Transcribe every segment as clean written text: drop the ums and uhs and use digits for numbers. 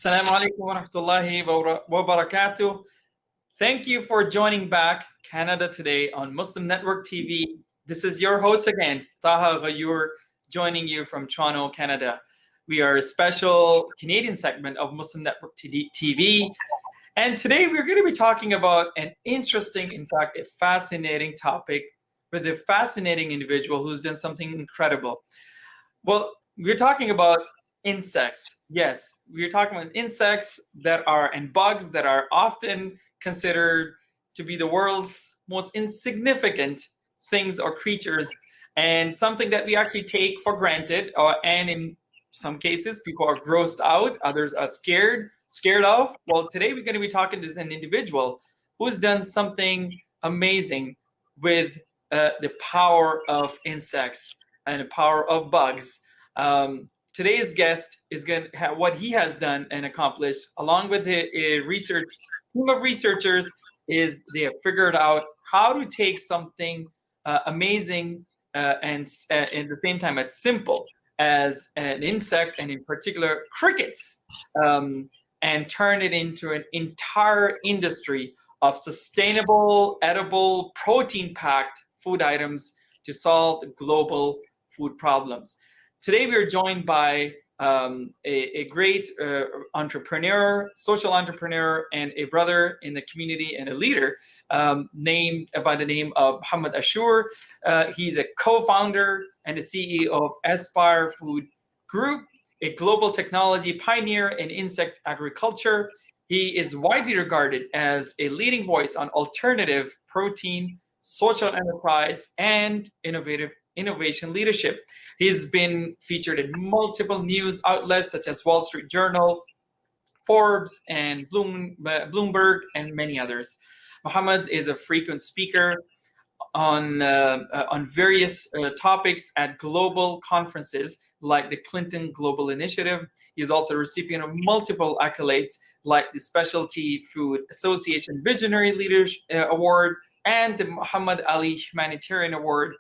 Assalamu alaikum wa rahmatullahi wa barakatuh. Thank you for joining back Canada Today on Muslim Network TV. This is your host again, Taha Ghayur, joining you from Toronto, Canada. We are a special Canadian segment of Muslim Network TV. And today we're going to be talking about an interesting, in fact, a fascinating topic with a fascinating individual who's done something incredible. Well, we're talking about insects. Yes, we're talking about insects and bugs that are often considered to be the world's most insignificant things or creatures, and something that we actually take for granted, and in some cases people are grossed out, others are scared of. Well, today we're going to be talking to an individual who's done something amazing with the power of insects and the power of bugs. Today's guest is going to have what he has done and accomplished, along with a team of researchers, is they have figured out how to take something amazing and at the same time as simple as an insect, and in particular crickets, and turn it into an entire industry of sustainable, edible, protein-packed food items to solve global food problems. Today, we are joined by a great entrepreneur, social entrepreneur, and a brother in the community and a leader named by the name of Mohammed Ashour. He's a co-founder and the CEO of Aspire Food Group, a global technology pioneer in insect agriculture. He is widely regarded as a leading voice on alternative protein, social enterprise, and innovation leadership. He's been featured in multiple news outlets such as Wall Street Journal, Forbes, and Bloomberg, and many others. Mohammed is a frequent speaker on various topics at global conferences like the Clinton Global Initiative. He's also a recipient of multiple accolades like the Specialty Food Association Visionary Leadership Award and the Muhammad Ali Humanitarian Award.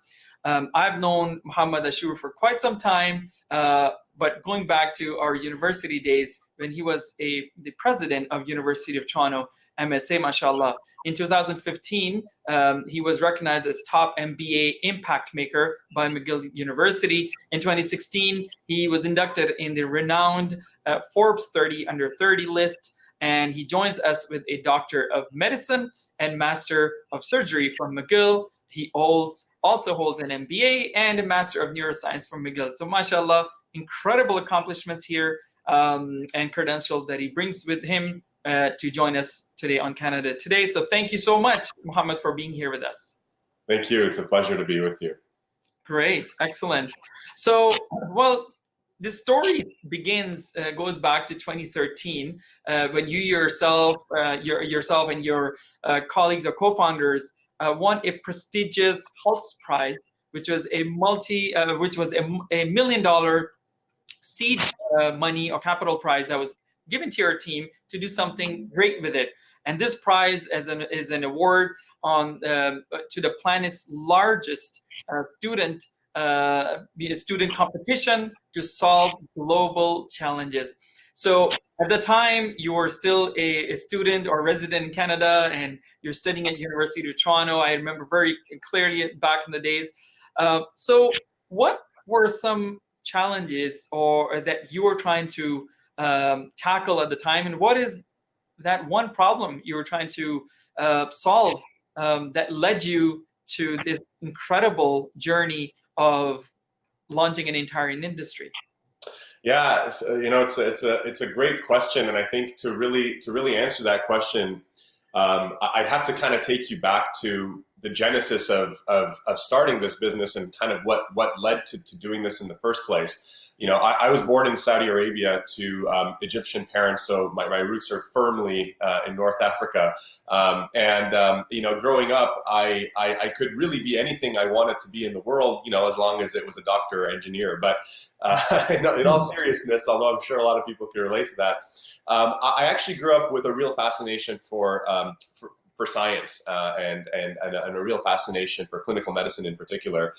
I've known Mohammed Ashour for quite some time, but going back to our university days when he was the president of University of Toronto, MSA, mashallah. In 2015, he was recognized as top MBA impact maker by McGill University. In 2016, he was inducted in the renowned Forbes 30 under 30 list, and he joins us with a Doctor of Medicine and Master of Surgery from McGill. He also holds an MBA and a Master of Neuroscience from McGill. So mashallah, incredible accomplishments here and credentials that he brings with him to join us today on Canada Today. So thank you so much, Mohammed, for being here with us. Thank you. It's a pleasure to be with you. Great. Excellent. So, well, the story goes back to 2013 when you yourself and your colleagues or co-founders won a prestigious Hulse Prize, which was a $1 million seed money or capital prize that was given to your team to do something great with it. And this prize is an award to the planet's largest student competition to solve global challenges. So at the time, you were still a student or resident in Canada, and you're studying at University of Toronto. I remember very clearly back in the days. So what were some challenges or that you were trying to tackle at the time, and what is that one problem you were trying to solve that led you to this incredible journey of launching an entire industry? Yeah, it's a great question, and I think to really answer that question, I'd have to kind of take you back to the genesis of starting this business and kind of what led to doing this in the first place. You know, I was born in Saudi Arabia to Egyptian parents, so my roots are firmly in North Africa. You know, growing up, I could really be anything I wanted to be in the world, you know, as long as it was a doctor or engineer. But in all seriousness, although I'm sure a lot of people can relate to that, I actually grew up with a real fascination for science and a real fascination for clinical medicine in particular.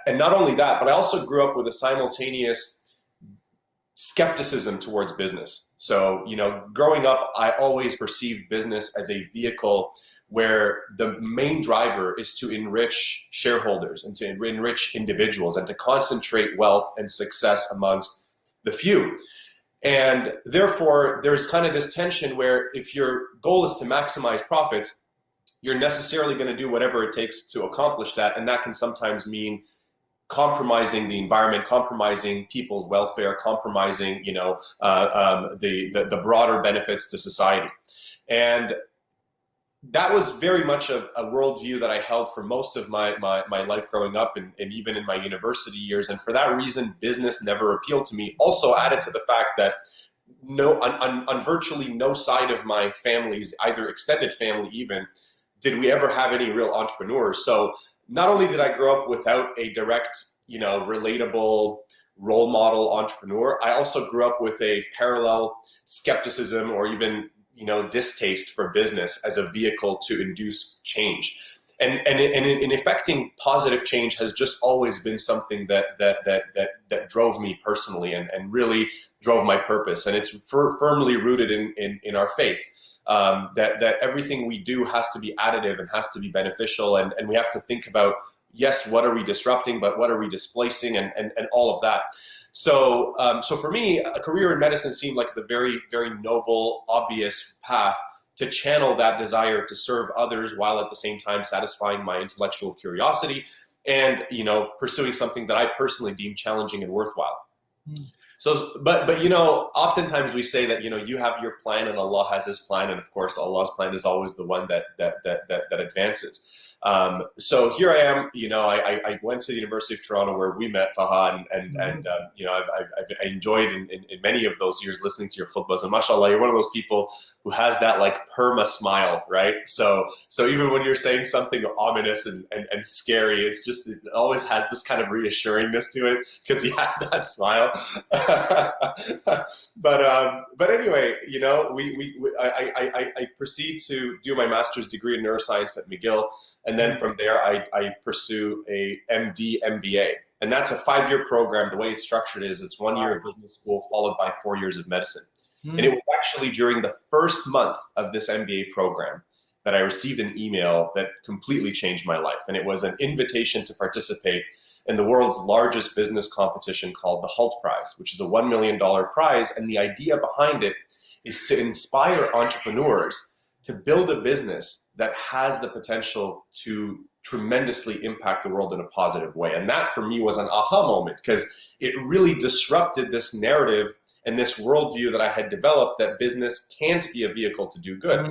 And not only that, but I also grew up with a simultaneous skepticism towards business. So, growing up, I always perceived business as a vehicle where the main driver is to enrich shareholders and to enrich individuals and to concentrate wealth and success amongst the few. And therefore, there's kind of this tension where if your goal is to maximize profits, you're necessarily going to do whatever it takes to accomplish that. And that can sometimes mean compromising the environment, compromising people's welfare, compromising, the broader benefits to society. And that was very much a worldview that I held for most of my life growing up and even in my university years. And for that reason, business never appealed to me. Also added to the fact that on virtually no side of my family's, either extended family even, did we ever have any real entrepreneurs. So not only did I grow up without a direct, relatable role model entrepreneur, I also grew up with a parallel skepticism or even distaste for business as a vehicle to induce change. And in effecting positive change has just always been something that drove me personally and really drove my purpose. And it's firmly rooted in our faith, that everything we do has to be additive and has to be beneficial. And we have to think about, yes, what are we disrupting, but what are we displacing and all of that. So for me, a career in medicine seemed like the very, very noble, obvious path to channel that desire to serve others while at the same time satisfying my intellectual curiosity and, pursuing something that I personally deem challenging and worthwhile. So, but oftentimes we say that, you have your plan and Allah has his plan. And of course, Allah's plan is always the one that advances. So here I am, I went to the University of Toronto where we met, Taha, and I've enjoyed in many of those years listening to your khutbahs, and mashallah, you're one of those people who has that like perma smile, right? So even when you're saying something ominous and scary, it always has this kind of reassuringness to it because you have that smile. But anyway, I proceed to do my master's degree in neuroscience at McGill. And then from there, I pursue a MD MBA. And that's a 5-year program. The way it's structured is it's 1 year of business school followed by 4 years of medicine. And it was actually during the first month of this MBA program that I received an email that completely changed my life. And it was an invitation to participate in the world's largest business competition called the Hult Prize, which is a $1 million prize. And the idea behind it is to inspire entrepreneurs to build a business that has the potential to tremendously impact the world in a positive way. And that for me was an aha moment because it really disrupted this narrative and this worldview that I had developed that business can't be a vehicle to do good.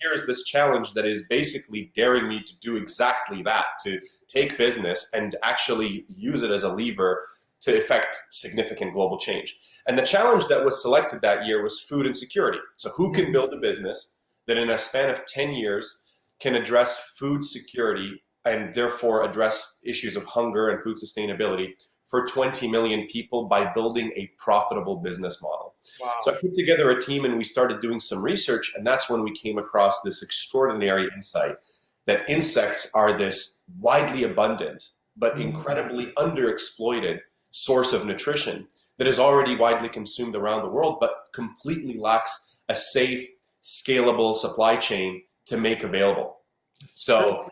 Here's this challenge that is basically daring me to do exactly that, to take business and actually use it as a lever to effect significant global change. And the challenge that was selected that year was food insecurity. So who can build a business that in a span of 10 years can address food security and therefore address issues of hunger and food sustainability for 20 million people by building a profitable business model. Wow. So I put together a team and we started doing some research, and that's when we came across this extraordinary insight that insects are this widely abundant but incredibly underexploited source of nutrition that is already widely consumed around the world but completely lacks a safe, scalable supply chain to make available. So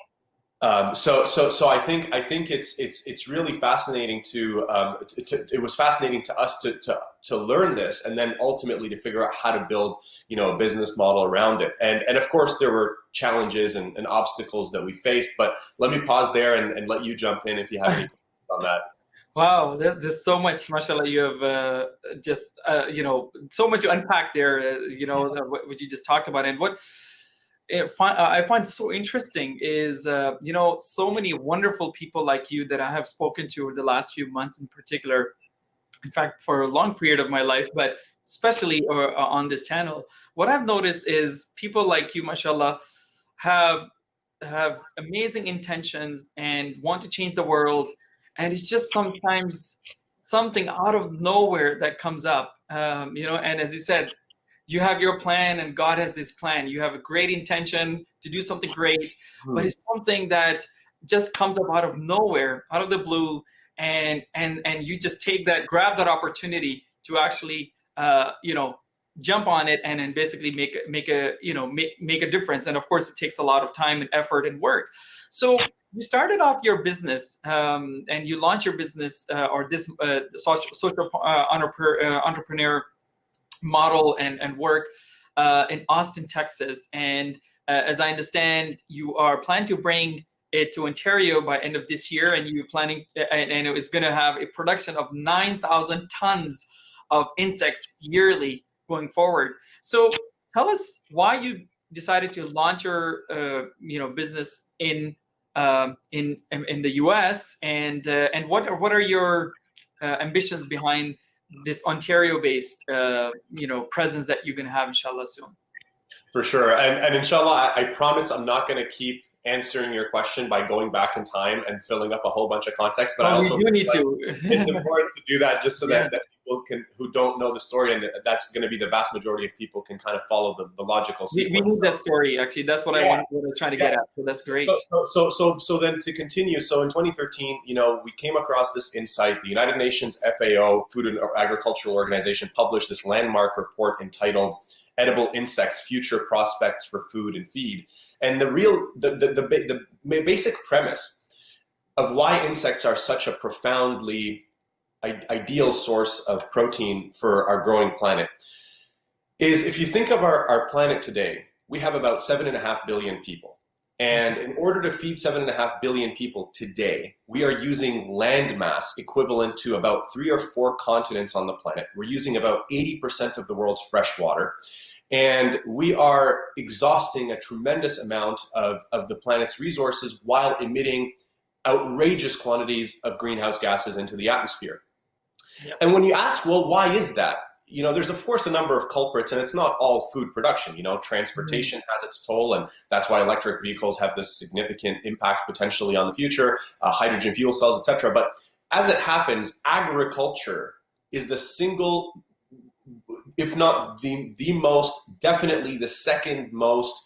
I think it's really fascinating it was fascinating to us to learn this and then ultimately to figure out how to build a business model around it. And of course there were challenges and obstacles that we faced, but let me pause there and let you jump in if you have any questions on that. Wow, there's so much, mashallah. You have so much to unpack there. What you just talked about, and what I find so interesting is so many wonderful people like you that I have spoken to over the last few months, in particular. In fact, for a long period of my life, but especially on this channel, what I've noticed is people like you, mashallah, have amazing intentions and want to change the world. And it's just sometimes something out of nowhere that comes up, and as you said, you have your plan and God has his plan. You have a great intention to do something great, but it's something that just comes up out of nowhere, out of the blue, and you just grab that opportunity to actually, jump on it and then basically make a difference. And of course, it takes a lot of time and effort and work. So you started off your business and you launched your business or this social entrepreneur model and work in Austin, Texas. And as I understand, you are planning to bring it to Ontario by end of this year, and you're planning, and it was going to have a production of 9,000 tons of insects yearly going forward. So tell us why you decided to launch your business in the US, and what are your ambitions behind this Ontario-based presence that you're going to have, inshallah, soon? For sure, and inshallah, I promise I'm not going to keep answering your question by going back in time and filling up a whole bunch of context, but I also you need to. It's important to do that just so that people who don't know the story, and that's going to be the vast majority of people, can kind of follow the logical sequence. We need that story, actually. That's what I was trying to get at. So that's great. So then to continue, so in 2013, we came across this insight. The United Nations FAO, Food and Agricultural Organization, published this landmark report entitled "Edible Insects: Future Prospects for Food and Feed." And the basic premise of why insects are such a profoundly ideal source of protein for our growing planet is, if you think of our planet today, we have about 7.5 billion people. And in order to feed 7.5 billion people today, we are using land mass equivalent to about 3 or 4 continents on the planet. We're using about 80% of the world's fresh water. And we are exhausting a tremendous amount of the planet's resources while emitting outrageous quantities of greenhouse gases into the atmosphere. Yep. And when you ask, well, why is that? There's of course a number of culprits, and it's not all food production. Transportation has its toll, and that's why electric vehicles have this significant impact potentially on the future, hydrogen fuel cells, etc. But as it happens, agriculture is the single, if not the most, definitely the second most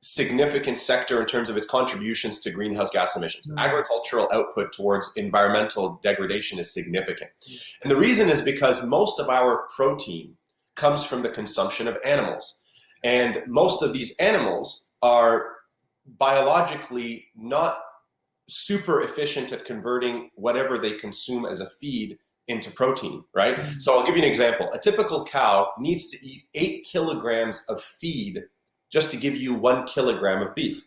significant sector in terms of its contributions to greenhouse gas emissions. Agricultural output towards environmental degradation is significant. And the reason is because most of our protein comes from the consumption of animals. And most of these animals are biologically not super efficient at converting whatever they consume as a feed into protein, right? So I'll give you an example. A typical cow needs to eat 8 kilograms of feed just to give you 1 kilogram of beef.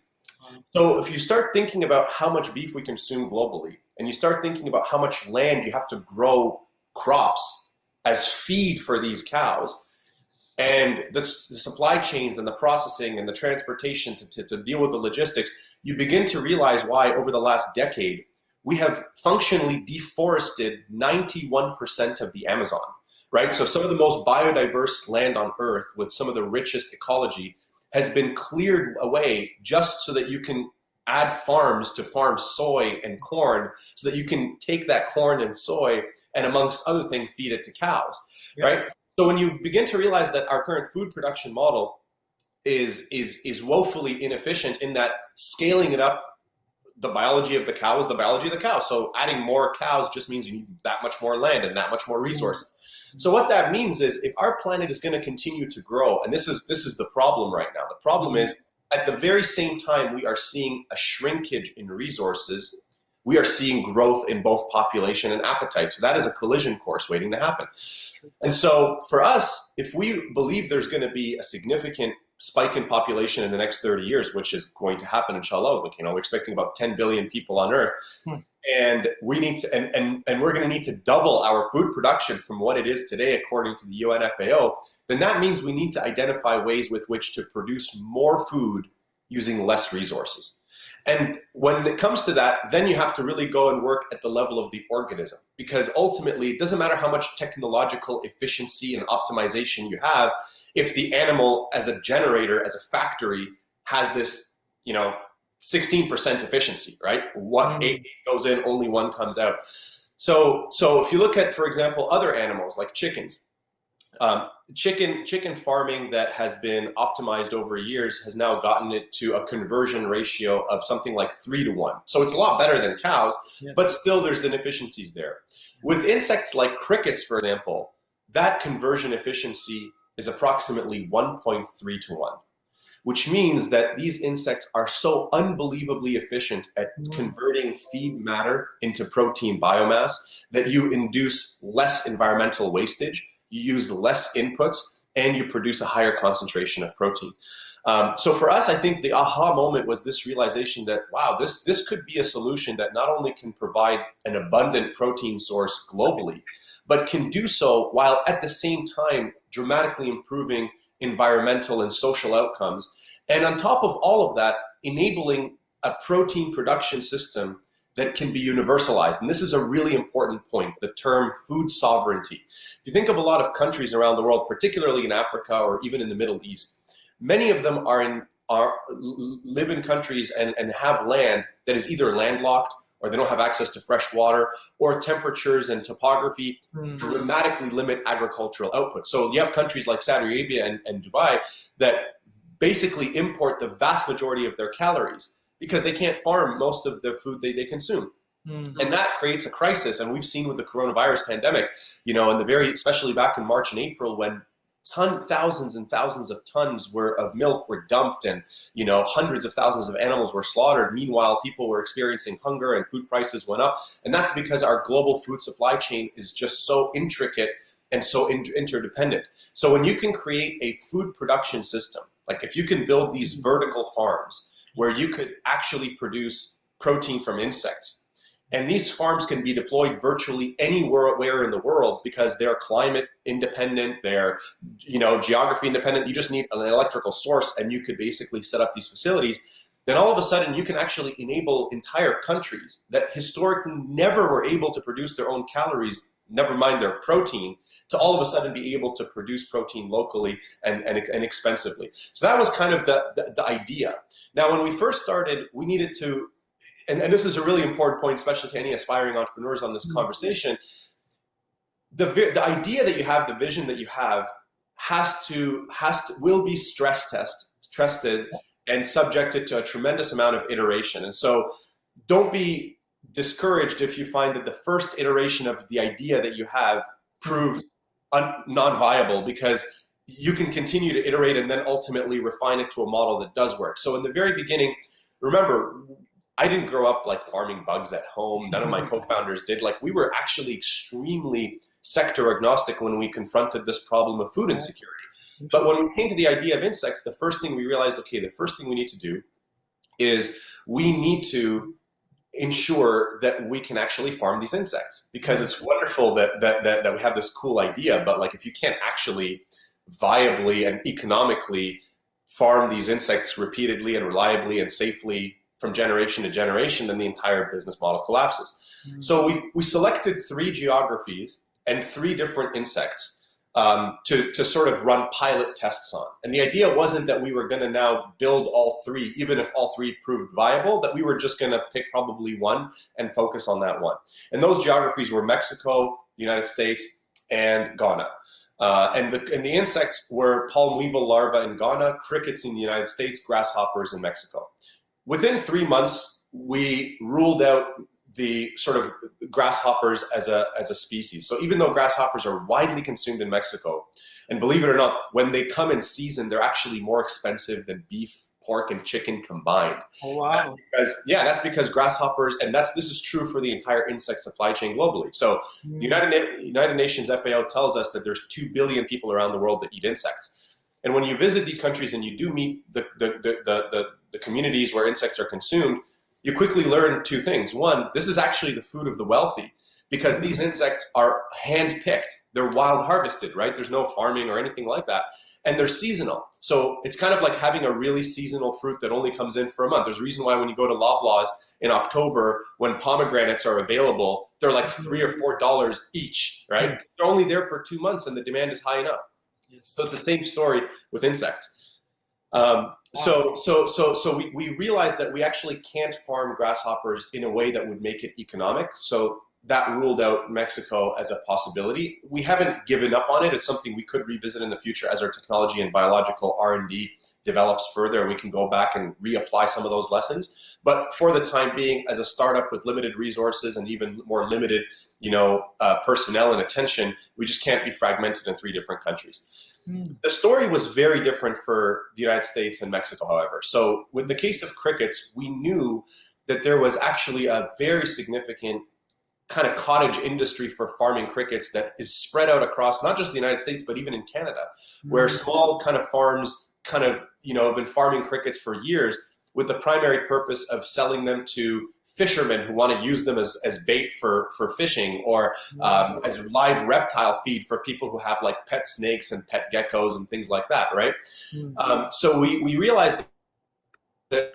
So if you start thinking about how much beef we consume globally, and you start thinking about how much land you have to grow crops as feed for these cows, and the supply chains and the processing and the transportation to deal with the logistics, you begin to realize why over the last decade, we have functionally deforested 91% of the Amazon, right? So some of the most biodiverse land on Earth with some of the richest ecology has been cleared away just so that you can add farms to farm soy and corn, so that you can take that corn and soy and, amongst other things, feed it to cows, right? So when you begin to realize that our current food production model is woefully inefficient in that scaling it up, the biology of the cow is the biology of the cow. So adding more cows just means you need that much more land and that much more resources. So what that means is, if our planet is going to continue to grow, and this is the problem right now. The problem is, at the very same time we are seeing a shrinkage in resources, we are seeing growth in both population and appetite. So that is a collision course waiting to happen. And so for us, if we believe there's going to be a significant spike in population in the next 30 years, which is going to happen, inshallah, we're expecting about 10 billion people on Earth. And we need to, and we're going to need to double our food production from what it is today, according to the UN FAO. Then that means we need to identify ways with which to produce more food using less resources. And when it comes to that, then you have to really go and work at the level of the organism, because ultimately it doesn't matter how much technological efficiency and optimization you have, if the animal as a generator, as a factory, has this, 16% efficiency, right? 8 goes in, only 1 comes out. So if you look at, for example, other animals like chickens, chicken farming that has been optimized over years has now gotten it to a conversion ratio of something like 3 to 1. So it's a lot better than cows, but still there's inefficiencies there. With insects like crickets, for example, that conversion efficiency is approximately 1.3 to 1, which means that these insects are so unbelievably efficient at converting feed matter into protein biomass that you induce less environmental wastage, you use less inputs, and you produce a higher concentration of protein. So for us, I think the aha moment was this realization that, wow, this could be a solution that not only can provide an abundant protein source globally, but can do so while at the same time dramatically improving environmental and social outcomes. And on top of all of that, enabling a protein production system that can be universalized. And this is a really important point, the term food sovereignty. If you think of a lot of countries around the world, particularly in Africa or even in the Middle East, many of them live in countries and have land that is either landlocked, or they don't have access to fresh water, or temperatures and topography dramatically limit agricultural output. So you have countries like Saudi Arabia and Dubai that basically import the vast majority of their calories because they can't farm most of the food they consume. And that creates a crisis. And we've seen with the coronavirus pandemic, especially back in March and April, when thousands and thousands of tons of milk were dumped, and hundreds of thousands of animals were slaughtered. Meanwhile, people were experiencing hunger and food prices went up. And that's because our global food supply chain is just so intricate and so interdependent. So when you can create a food production system, like if you can build these vertical farms where you could actually produce protein from insects, and these farms can be deployed virtually anywhere in the world because they're climate independent, they're geography independent. You just need an electrical source and you could basically set up these facilities. Then all of a sudden you can actually enable entire countries that historically never were able to produce their own calories, never mind their protein, to all of a sudden be able to produce protein locally and expensively. So that was kind of the idea. Now, when we first started, we needed to, and this is a really important point, especially to any aspiring entrepreneurs on this conversation, the idea that you have, the vision that you have, will be stress tested and subjected to a tremendous amount of iteration. And so don't be discouraged if you find that the first iteration of the idea that you have proves non-viable, because you can continue to iterate and then ultimately refine it to a model that does work. So in the very beginning, remember, I didn't grow up like farming bugs at home. None of my co-founders did. Like, we were actually extremely sector agnostic when we confronted this problem of food insecurity. But when we came to the idea of insects, the first thing we realized, okay, the first thing we need to do is we need to ensure that we can actually farm these insects, because it's wonderful that we have this cool idea, but like, if you can't actually viably and economically farm these insects repeatedly and reliably and safely from generation to generation, then the entire business model collapses. So we selected 3 geographies and 3 different insects to sort of run pilot tests on. And the idea wasn't that we were going to now build all 3, even if all 3 proved viable, that we were just going to pick probably one and focus on that one. And those geographies were Mexico, the United States, and Ghana. And the insects were palm weevil larvae in Ghana, crickets in the United States, grasshoppers in Mexico. Within 3 months, we ruled out the sort of grasshoppers as a species. So even though grasshoppers are widely consumed in Mexico, and believe it or not, when they come in season, they're actually more expensive than beef, pork, and chicken combined. Oh, wow. That's because grasshoppers, and this is true for the entire insect supply chain globally. So the United Nations FAO tells us that there's 2 billion people around the world that eat insects. And when you visit these countries and you do meet the communities where insects are consumed, you quickly learn 2 things. One, this is actually the food of the wealthy, because these insects are hand-picked. They're wild harvested, right? There's no farming or anything like that. And they're seasonal. So it's kind of like having a really seasonal fruit that only comes in for a month. There's a reason why when you go to Loblaws in October, when pomegranates are available, they're like $3 or $4 each, right? They're only there for 2 months and the demand is high enough. Yes. So it's the same story with insects. So we realized that we actually can't farm grasshoppers in a way that would make it economic. So that ruled out Mexico as a possibility. We haven't given up on it. It's something we could revisit in the future as our technology and biological R&D develops further, and we can go back and reapply some of those lessons. But for the time being, as a startup with limited resources and even more limited, personnel and attention, we just can't be fragmented in 3 different countries. The story was very different for the United States and Mexico, however. So with the case of crickets, we knew that there was actually a very significant kind of cottage industry for farming crickets that is spread out across not just the United States, but even in Canada, where small kind of farms kind of, have been farming crickets for years with the primary purpose of selling them to fishermen who want to use them as bait for fishing, or as live reptile feed for people who have like pet snakes and pet geckos and things like that, right? So we realized that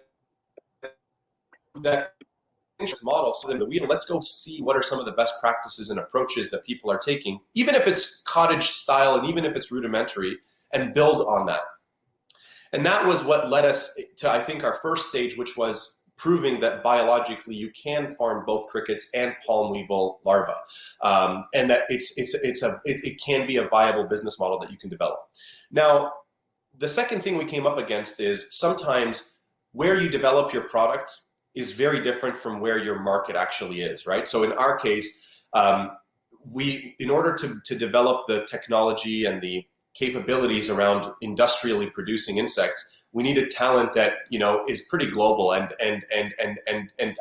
model, so then let's go see what are some of the best practices and approaches that people are taking, even if it's cottage style and even if it's rudimentary, and build on that. And that was what led us to, I think, our first stage, which was proving that biologically you can farm both crickets and palm weevil larvae, and that it can be a viable business model that you can develop. Now, the second thing we came up against is sometimes where you develop your product is very different from where your market actually is, right? So in our case, in order to develop the technology and the capabilities around industrially producing insects, we needed talent that is pretty global, and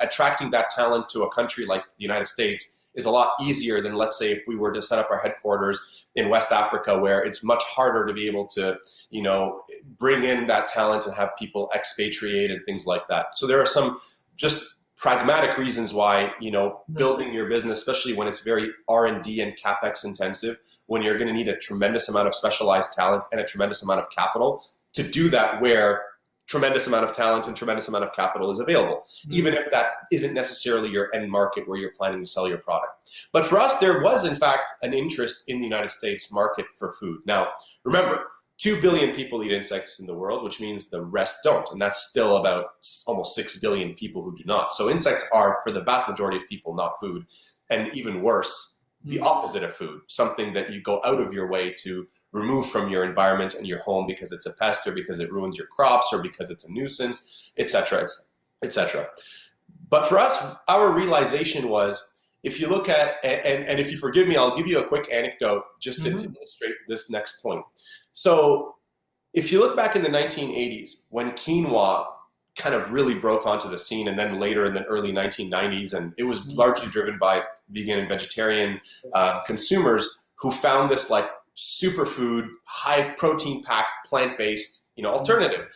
attracting that talent to a country like the United States is a lot easier than, let's say, if we were to set up our headquarters in West Africa, where it's much harder to be able to bring in that talent and have people expatriate and things like that. So there are some just pragmatic reasons why, building your business, especially when it's very R&D and CapEx intensive, when you're going to need a tremendous amount of specialized talent and a tremendous amount of capital, to do that where tremendous amount of talent and tremendous amount of capital is available, even if that isn't necessarily your end market where you're planning to sell your product. But for us, there was in fact an interest in the United States market for food. Now, remember, 2 billion people eat insects in the world, which means the rest don't. And that's still about almost 6 billion people who do not. So insects are, for the vast majority of people, not food. And even worse, the opposite of food, something that you go out of your way to remove from your environment and your home because it's a pest, or because it ruins your crops, or because it's a nuisance, etc., etc. But for us, our realization was, if you look at, and if you forgive me, I'll give you a quick anecdote just to illustrate this next point. So if you look back in the 1980s, when quinoa kind of really broke onto the scene, and then later in the early 1990s, and it was largely driven by vegan and vegetarian consumers who found this like superfood, high protein packed, plant-based, alternative.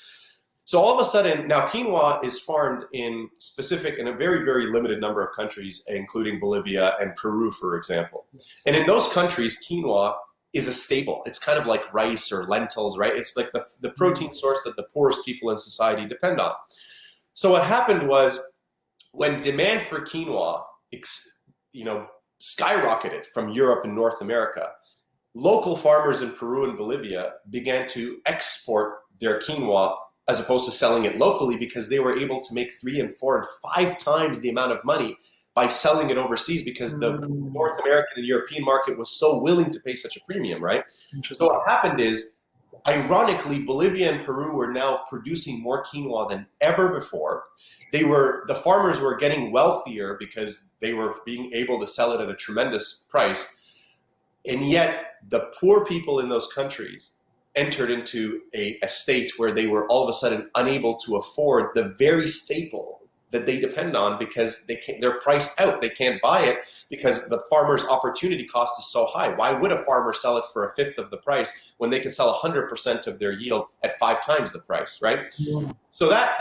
So all of a sudden, now quinoa is farmed in a very, very limited number of countries, including Bolivia and Peru, for example. And in those countries, quinoa is a staple. It's kind of like rice or lentils, right? It's like the protein source that the poorest people in society depend on. So what happened was, when demand for quinoa, skyrocketed from Europe and North America, local farmers in Peru and Bolivia began to export their quinoa as opposed to selling it locally, because they were able to make 3 and 4 and 5 times the amount of money by selling it overseas, because the North American and European market was so willing to pay such a premium, right? So what happened is, ironically, Bolivia and Peru were now producing more quinoa than ever before. The farmers were getting wealthier because they were being able to sell it at a tremendous price. And yet the poor people in those countries entered into a state where they were all of a sudden unable to afford the very staple that they depend on, because they're priced out. They can't buy it because the farmer's opportunity cost is so high. Why would a farmer sell it for 1/5 of the price when they can sell 100% of their yield at 5 times the price, right? Yeah. So that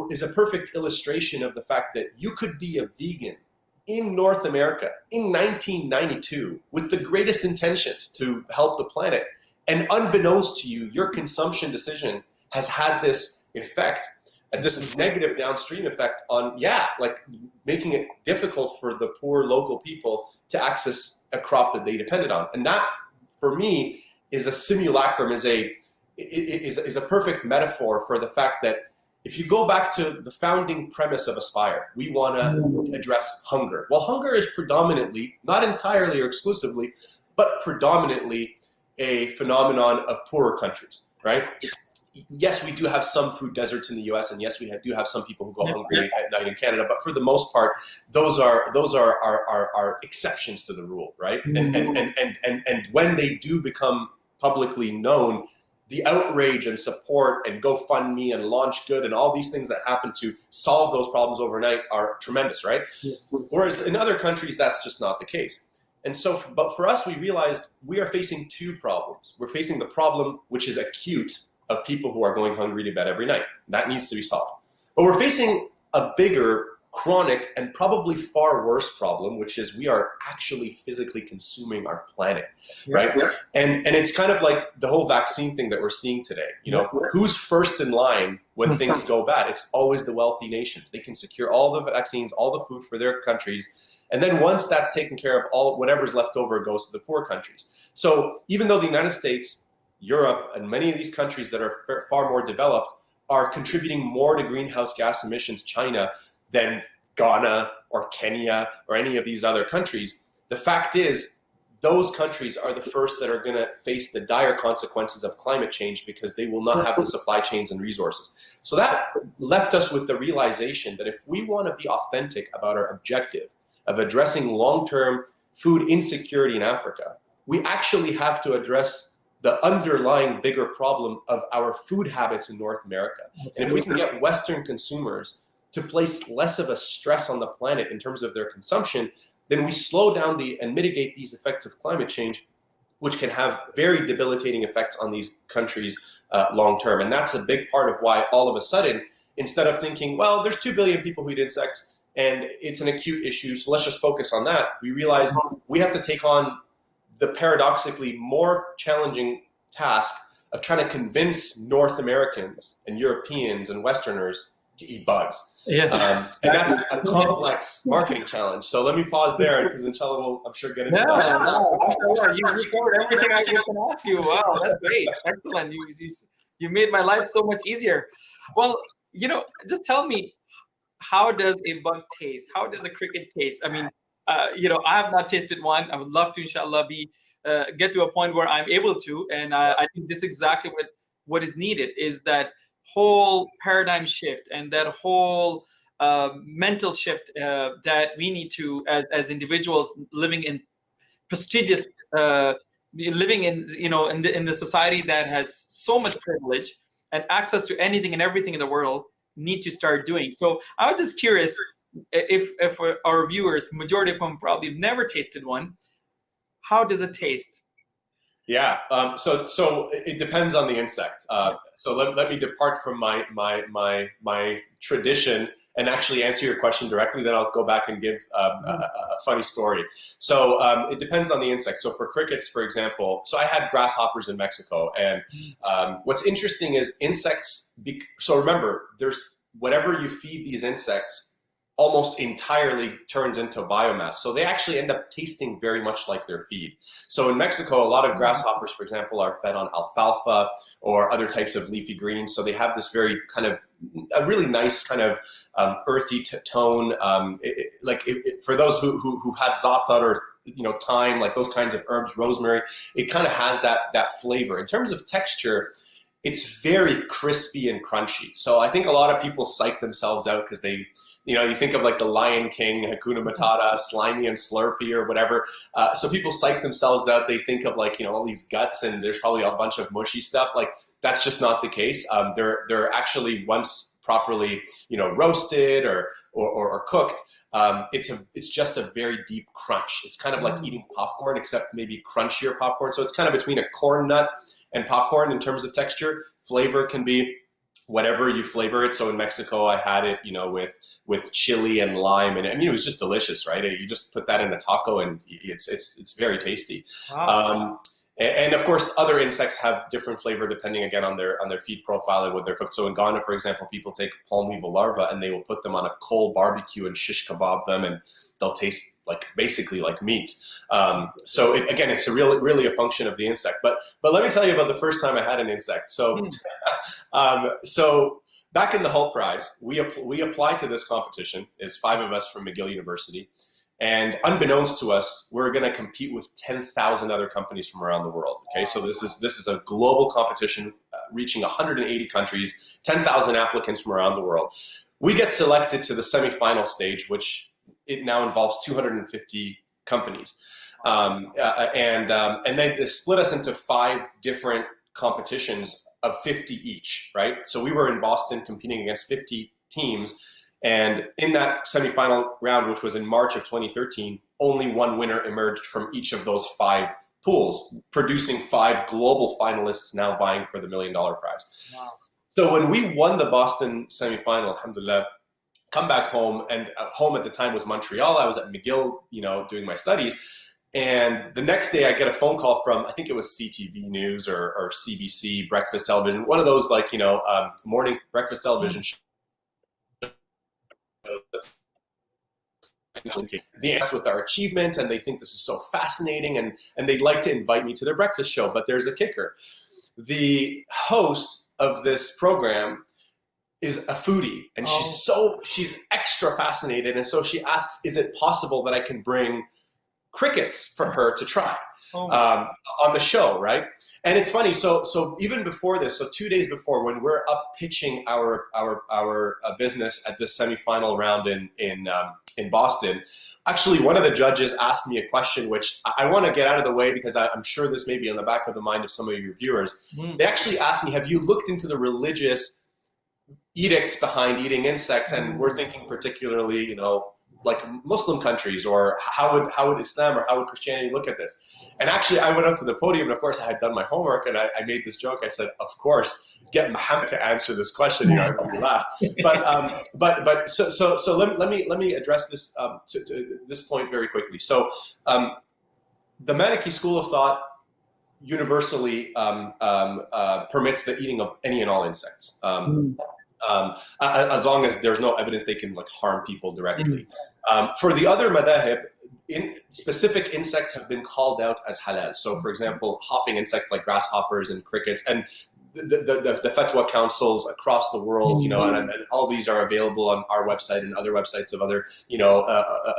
is a perfect illustration of the fact that you could be a vegan in North America in 1992 with the greatest intentions to help the planet, and unbeknownst to you, your consumption decision has had this effect, this negative downstream effect on, making it difficult for the poor local people to access a crop that they depended on. And that, for me, is a simulacrum, is a perfect metaphor for the fact that if you go back to the founding premise of Aspire, we want to address hunger. Well, hunger is predominantly, not entirely or exclusively, but predominantly a phenomenon of poorer countries, right? Yes, we do have some food deserts in the U.S., and yes, we do have some people who go hungry at night in Canada. But for the most part, those are exceptions to the rule, right? And when they do become publicly known, the outrage and support and GoFundMe and Launch Good and all these things that happen to solve those problems overnight are tremendous, right? Yes. Whereas in other countries, that's just not the case. And so, but for us, we realized we are facing two problems. We're facing the problem, which is acute, of people who are going hungry to bed every night. That needs to be solved. But we're facing a bigger, chronic, and probably far worse problem, which is we are actually physically consuming our planet, right? Yeah. And it's kind of like the whole vaccine thing that we're seeing today. You know, who's first in line when things go bad? It's always the wealthy nations. They can secure all the vaccines, all the food for their countries. And then once that's taken care of, all whatever's left over goes to the poor countries. So even though the United States, Europe, and many of these countries that are far more developed are contributing more to greenhouse gas emissions, China, than Ghana or Kenya or any of these other countries, the fact is those countries are the first that are going to face the dire consequences of climate change because they will not have the supply chains and resources. So that left us with the realization that if we want to be authentic about our objective of addressing long-term food insecurity in Africa, we actually have to address the underlying bigger problem of our food habits in North America. And if we can get Western consumers to place less of a stress on the planet in terms of their consumption, then we slow down and mitigate these effects of climate change, which can have very debilitating effects on these countries long term. And that's a big part of why all of a sudden, instead of thinking, well, there's 2 billion people who eat insects and it's an acute issue, so let's just focus on that, we realized we have to take on the paradoxically more challenging task of trying to convince North Americans and Europeans and Westerners to eat bugs. Yes. And that's a complex marketing challenge. So let me pause there because inshallah we'll, I'm sure, get into that. No, you covered everything I was going to ask you. Wow, that's great. Excellent. You made my life so much easier. Well, you know, just tell me, how does a bug taste? How does a cricket taste? I mean, you know, I have not tasted one. I would love to, inshallah, get to a point where I'm able to. And I think this is exactly what is needed, is that whole paradigm shift and that whole mental shift that we need to, as individuals living in prestigious, living in, you know, in the society that has so much privilege and access to anything and everything in the world, need to start doing. So I was just curious if our viewers, majority of them probably have never tasted one, how does it taste? Yeah, so it depends on the insect. So let me depart from my tradition and actually answer your question directly. Then I'll go back and give a funny story. So it depends on the insect. So for crickets, for example, so I had grasshoppers in Mexico, and what's interesting is insects. So remember, there's whatever you feed these insects almost entirely turns into biomass. So they actually end up tasting very much like their feed. So in Mexico, a lot of grasshoppers, for example, are fed on alfalfa or other types of leafy greens. So they have this very kind of, a really nice kind of earthy tone. For those who had za'atar or, you know, thyme, like those kinds of herbs, rosemary, it kind of has that flavor. In terms of texture, it's very crispy and crunchy. So I think a lot of people psych themselves out because they, you know, you think of like the Lion King, Hakuna Matata, Slimy and Slurpee or whatever. So people psych themselves out. They think of like, you know, all these guts and there's probably a bunch of mushy stuff. Like that's just not the case. They're actually, once properly, you know, roasted or cooked, it's just a very deep crunch. It's kind of like eating popcorn, except maybe crunchier popcorn. So it's kind of between a corn nut and popcorn in terms of texture. Flavor can be whatever you flavor it. So in Mexico, I had it, you know, with chili and lime, and I mean, it was just delicious, right? You just put that in a taco, and it's very tasty. Wow. And of course, other insects have different flavor depending, again, on their feed profile and what they're cooked. So in Ghana, for example, people take palm weevil larvae and they will put them on a coal barbecue and shish kebab them, and they'll taste like basically like meat. So again, it's really a function of the insect. But let me tell you about the first time I had an insect. So so back in the Hull Prize, we applied to this competition. There's 5 of us from McGill University. And unbeknownst to us, we're going to compete with 10,000 other companies from around the world. Okay, so this is a global competition reaching 180 countries, 10,000 applicants from around the world. We get selected to the semifinal stage, which it now involves 250 companies. And then they split us into 5 different competitions of 50 each, right? So we were in Boston competing against 50 teams. And in that semifinal round, which was in March of 2013, only one winner emerged from each of those 5 pools, producing 5 global finalists now vying for the $1 million prize. Wow. So when we won the Boston semifinal, alhamdulillah, come back home, and home at the time was Montreal. I was at McGill, doing my studies. And the next day I get a phone call from, I think it was CTV News or CBC Breakfast Television, one of those morning breakfast television shows. They asked with our achievement, and they think this is so fascinating, and they'd like to invite me to their breakfast show. But there's a kicker. The host of this program is a foodie, and she's extra fascinated, and so she asks, is it possible that I can bring crickets for her to try on the show, right? And it's funny, so even before this, so 2 days before, when we're up pitching our business at this semifinal round in Boston, actually one of the judges asked me a question which I want to get out of the way, because I'm sure this may be on the back of the mind of some of your viewers. They actually asked me, have you looked into the religious edicts behind eating insects? And we're thinking particularly, like Muslim countries, or how would Islam or how would Christianity look at this? And actually I went up to the podium, and of course I had done my homework, and I made this joke. I said, of course, get Mohammed to answer this question. Everybody laughed. But so let me address this to this point very quickly. So the Maliki school of thought universally permits the eating of any and all insects. As long as there's no evidence they can harm people directly. For the other madahib, specific insects have been called out as halal. So for example, hopping insects like grasshoppers and crickets, and the fatwa councils across the world, and all these are available on our website and other websites of other,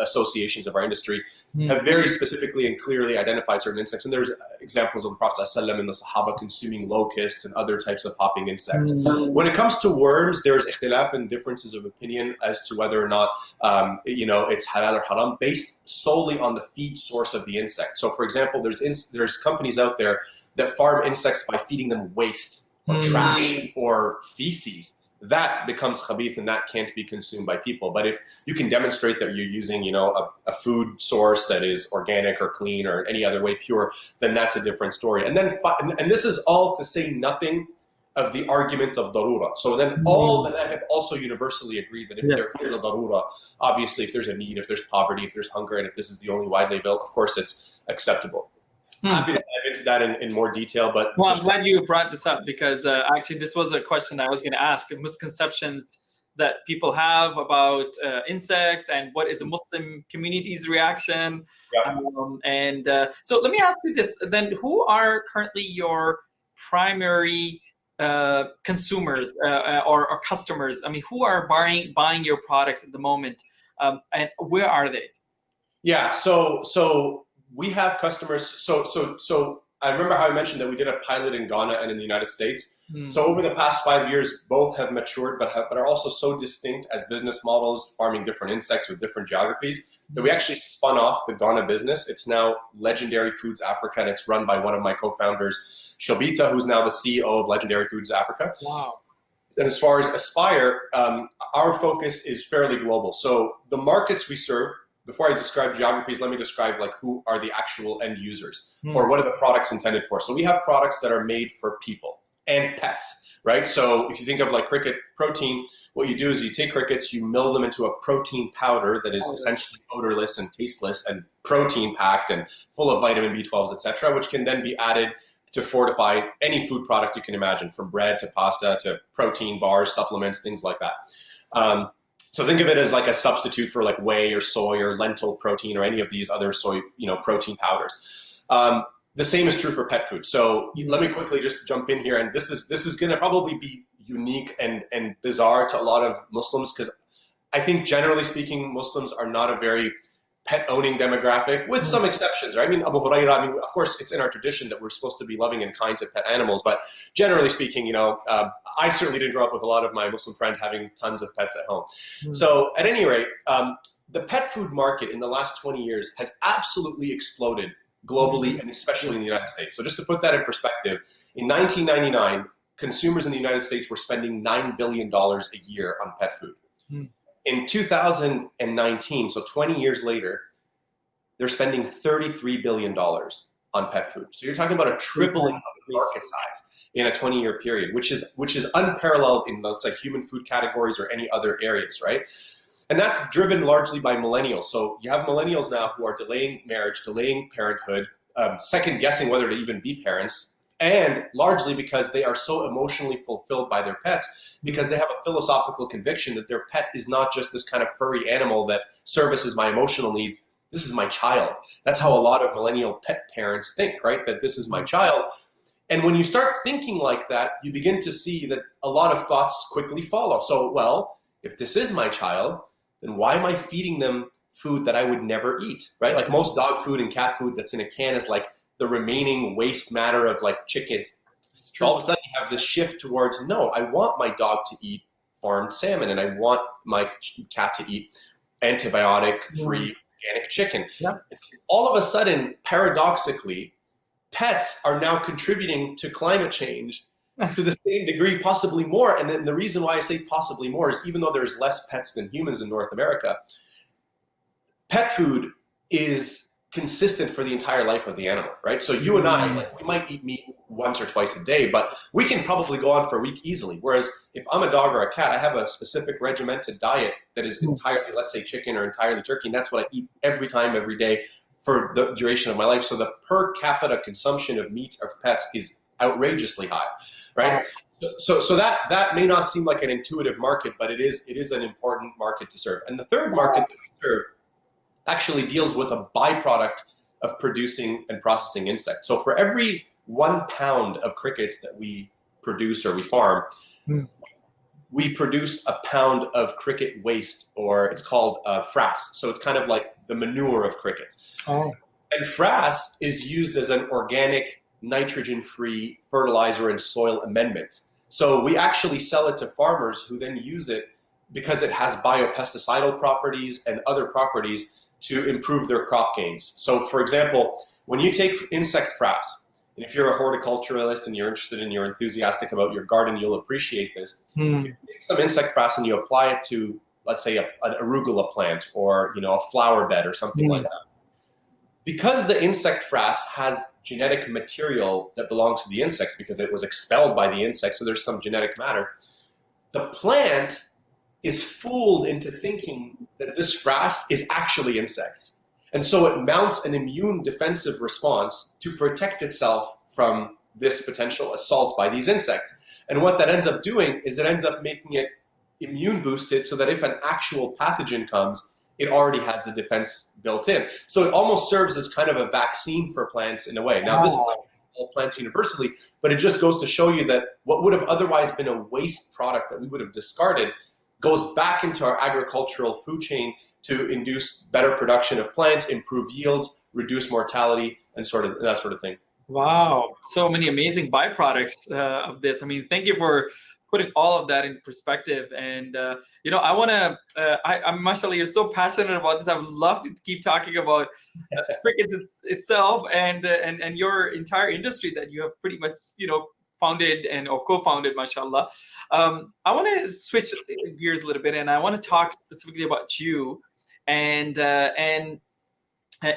associations of our industry, have very specifically and clearly identified certain insects. And there's examples of the Prophet ﷺ and the Sahaba consuming locusts and other types of hopping insects. When it comes to worms, there's ikhtilaf and differences of opinion as to whether or not, it's halal or haram, based solely on the feed source of the insect. So for example, there's companies out there that farm insects by feeding them waste or trash or feces. That becomes khabith, and that can't be consumed by people. But if you can demonstrate that you're using, a food source that is organic or clean or any other way pure, then that's a different story. And then, and this is all to say nothing of the argument of darura. So then all madhab also universally agree that if there is a darura, obviously if there's a need, if there's poverty, if there's hunger, and if this is the only widely available, of course it's acceptable. Happy to dive into that in more detail, but I'm glad you brought this up, because actually this was a question I was going to ask: misconceptions that people have about insects, and what is a Muslim community's reaction. So let me ask you this then: who are currently your primary consumers or customers? I mean, who are buying your products at the moment, and where are they? Yeah, so we have customers. So I remember how I mentioned that we did a pilot in Ghana and in the United States. So over the past 5 years, both have matured, but are also so distinct as business models, farming different insects with different geographies, that we actually spun off the Ghana business. It's now Legendary Foods Africa, and it's run by one of my co-founders, Shobita, who's now the CEO of Legendary Foods Africa. Wow. And as far as Aspire, our focus is fairly global. So the markets we serve, before I describe geographies, let me describe who are the actual end users, or what are the products intended for. So we have products that are made for people and pets, right? So if you think of cricket protein, what you do is you take crickets, you mill them into a protein powder that is essentially odorless and tasteless and protein packed and full of vitamin B12s, etc., which can then be added to fortify any food product you can imagine, from bread to pasta to protein bars, supplements, things like that. So think of it as a substitute for whey or soy or lentil protein or any of these other soy, protein powders. The same is true for pet food. So let me quickly just jump in here, and this is going to probably be unique and bizarre to a lot of Muslims, because I think generally speaking, Muslims are not a very pet owning demographic, with some exceptions, right? I mean, Abu Hurairah, I mean, of course, it's in our tradition that we're supposed to be loving and kind to pet animals, but generally speaking, you know, I certainly didn't grow up with a lot of my Muslim friends having tons of pets at home. So at any rate, the pet food market in the last 20 years has absolutely exploded globally and especially in the United States. So just to put that in perspective, in 1999, consumers in the United States were spending $9 billion a year on pet food. In 2019, so 20 years later, they're spending $33 billion on pet food. So you're talking about a tripling of the market size in a 20-year period, which is unparalleled in, let's say, human food categories or any other areas, right? And that's driven largely by millennials. So you have millennials now who are delaying marriage, delaying parenthood, second guessing whether to even be parents, and largely because they are so emotionally fulfilled by their pets, because they have a philosophical conviction that their pet is not just this kind of furry animal that services my emotional needs. This is my child. That's how a lot of millennial pet parents think, right? That this is my child. And when you start thinking like that, you begin to see that a lot of thoughts quickly follow. So, well, if this is my child, then why am I feeding them food that I would never eat, right? Like most dog food and cat food that's in a can is like the remaining waste matter of like chickens. So all of a sudden you have this shift towards, no, I want my dog to eat farmed salmon and I want my cat to eat antibiotic-free organic chicken. All of a sudden, paradoxically, pets are now contributing to climate change to the same degree, possibly more. And then the reason why I say possibly more is even though there's less pets than humans in North America, pet food is consistent for the entire life of the animal, right? So you and I, like, we might eat meat once or twice a day, but we can probably go on for a week easily. Whereas if I'm a dog or a cat, I have a specific regimented diet that is entirely, let's say, chicken or entirely turkey, and that's what I eat every time, every day for the duration of my life. So the per capita consumption of meat of pets is outrageously high, right? So that may not seem like an intuitive market, but it is an important market to serve. And the third market that we serve actually deals with a byproduct of producing and processing insects. So for every 1 pound of crickets that we produce or we farm, we produce a pound of cricket waste, or it's called frass. So it's kind of like the manure of crickets. And frass is used as an organic, nitrogen-free fertilizer and soil amendment. So we actually sell it to farmers who then use it because it has biopesticidal properties and other properties to improve their crop gains. So for example, when you take insect frass, and if you're a horticulturalist and you're interested and you're enthusiastic about your garden, you'll appreciate this. If you take some insect frass and you apply it to, let's say, an arugula plant or a flower bed or something like that, because the insect frass has genetic material that belongs to the insects because it was expelled by the insects, so there's some genetic matter, the plant is fooled into thinking that this frass is actually insects. And so it mounts an immune defensive response to protect itself from this potential assault by these insects. And what that ends up doing is it ends up making it immune boosted so that if an actual pathogen comes, it already has the defense built in. So it almost serves as kind of a vaccine for plants in a way. Now, this is like all plants universally, but it just goes to show you that what would have otherwise been a waste product that we would have discarded goes back into our agricultural food chain to induce better production of plants, improve yields, reduce mortality, and that sort of thing. Wow, so many amazing byproducts of this. I mean, thank you for putting all of that in perspective. And I want to, mashallah, you're so passionate about this. I would love to keep talking about crickets itself and your entire industry that you have pretty much, founded or co-founded, mashallah. I want to switch gears a little bit, and I want to talk specifically about you and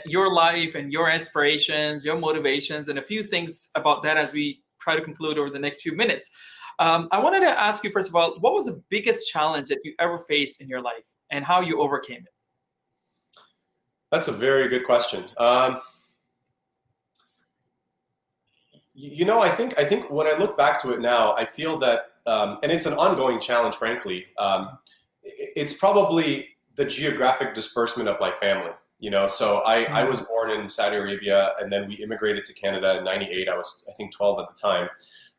your life and your aspirations, your motivations, and a few things about that as we try to conclude over the next few minutes. I wanted to ask you, first of all, what was the biggest challenge that you ever faced in your life and how you overcame it? That's a very good question. I think when I look back to it now, I feel that, and it's an ongoing challenge, frankly, it's probably the geographic disbursement of my family. So I was born in Saudi Arabia, and then we immigrated to Canada in '98. I was, I think, 12 at the time.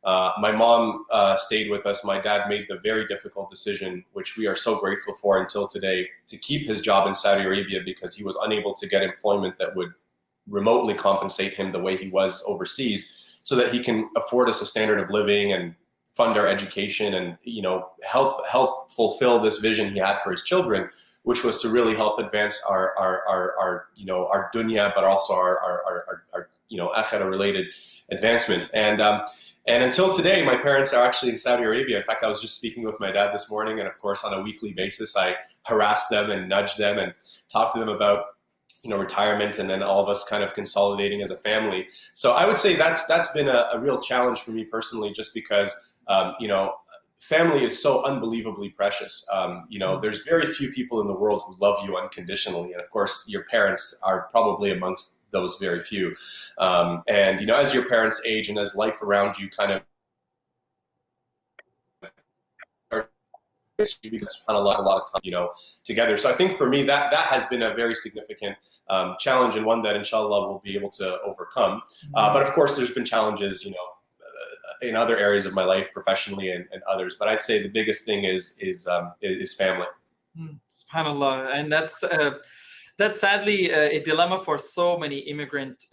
My mom stayed with us. My dad made the very difficult decision, which we are so grateful for until today, to keep his job in Saudi Arabia because he was unable to get employment that would remotely compensate him the way he was overseas, so that he can afford us a standard of living and fund our education and, help fulfill this vision he had for his children, which was to really help advance our dunya, but also our akhirah related advancement. And until today, my parents are actually in Saudi Arabia. In fact, I was just speaking with my dad this morning, and of course, on a weekly basis, I harass them and nudge them and talk to them about retirement, and then all of us kind of consolidating as a family. So I would say that's been a real challenge for me personally, just because family is so unbelievably precious. There's very few people in the world who love you unconditionally, and of course, your parents are probably amongst those very few. As your parents age and as life around you kind of you spend a lot of time, together. So I think for me that has been a very significant challenge, and one that inshallah we'll be able to overcome. But of course, there's been challenges, in other areas of my life, professionally and others. But I'd say the biggest thing is family. SubhanAllah, and that's sadly a dilemma for so many immigrant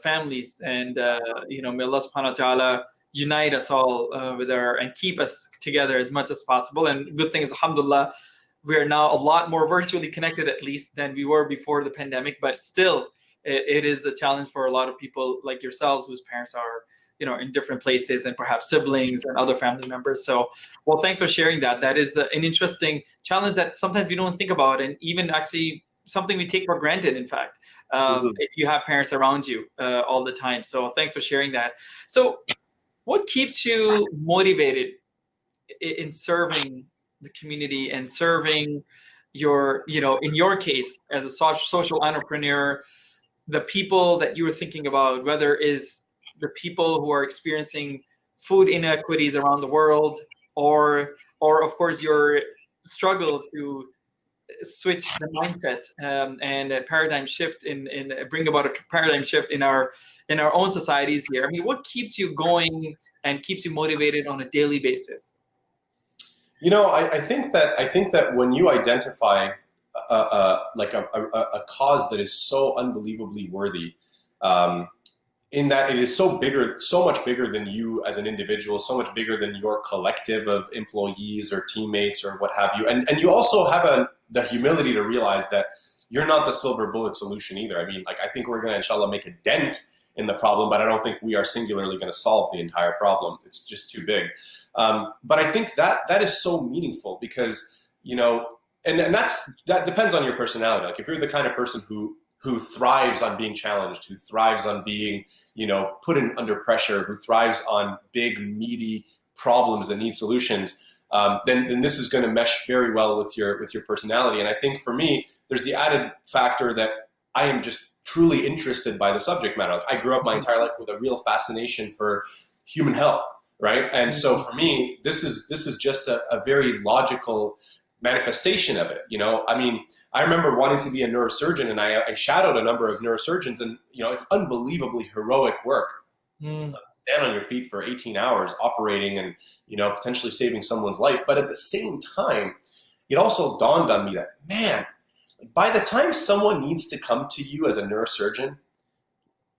families. And may Allah subhanahu wa ta'ala unite us all and keep us together as much as possible. And good thing is, alhamdulillah, we are now a lot more virtually connected, at least, than we were before the pandemic. But still, it is a challenge for a lot of people like yourselves whose parents are in different places, and perhaps siblings and other family members. So, well, thanks for sharing that. That is an interesting challenge that sometimes we don't think about, and even actually something we take for granted, in fact, if you have parents around you all the time. So thanks for sharing that. So what keeps you motivated in serving the community and serving your, in your case, as a social entrepreneur, the people that you were thinking about, whether it is the people who are experiencing food inequities around the world, or of course your struggle to switch the mindset and a paradigm shift in bring about a paradigm shift in our own societies here. I mean, what keeps you going and keeps you motivated on a daily basis? I think that when you identify a cause that is so unbelievably worthy, in that it is so much bigger than you as an individual, so much bigger than your collective of employees or teammates or what have you. And you also have the humility to realize that you're not the silver bullet solution either. I mean, I think we're going to, inshallah, make a dent in the problem, but I don't think we are singularly going to solve the entire problem. It's just too big. But I think that is so meaningful because, and that depends on your personality. Like if you're the kind of person who thrives on being challenged, who thrives on being, put under pressure, who thrives on big, meaty problems that need solutions, then this is going to mesh very well with your personality. And I think for me, there's the added factor that I am just truly interested by the subject matter. I grew up my entire life with a real fascination for human health, right? And so for me, this is just a very logical manifestation of it. I mean, I remember wanting to be a neurosurgeon, and I shadowed a number of neurosurgeons, and it's unbelievably heroic work. Stand on your feet for 18 hours operating and potentially saving someone's life. But at the same time, it also dawned on me that, man, by the time someone needs to come to you as a neurosurgeon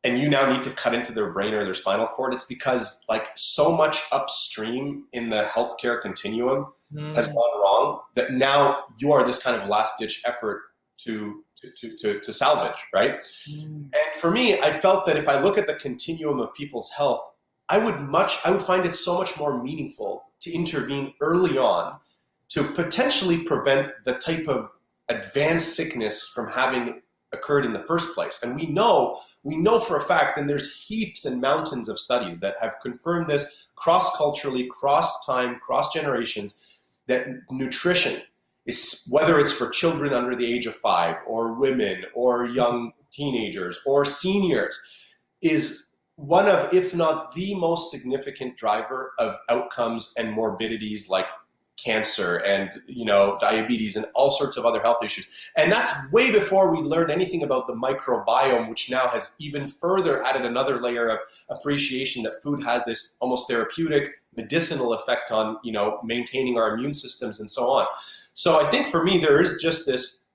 and you now need to cut into their brain or their spinal cord, it's because so much upstream in the healthcare continuum has gone wrong that now you are this kind of last ditch effort to salvage, right? And for me, I felt that if I look at the continuum of people's health, I would find it so much more meaningful to intervene early on to potentially prevent the type of advanced sickness from having occurred in the first place. And we know for a fact, and there's heaps and mountains of studies that have confirmed this cross-culturally, cross-time, cross-generations, that nutrition is, whether it's for children under the age of 5 or women or young teenagers or seniors, is one of, if not the most significant driver of outcomes and morbidities like cancer and, diabetes and all sorts of other health issues. And that's way before we learned anything about the microbiome, which now has even further added another layer of appreciation that food has this almost therapeutic medicinal effect on, maintaining our immune systems and so on. So I think for me, there is just this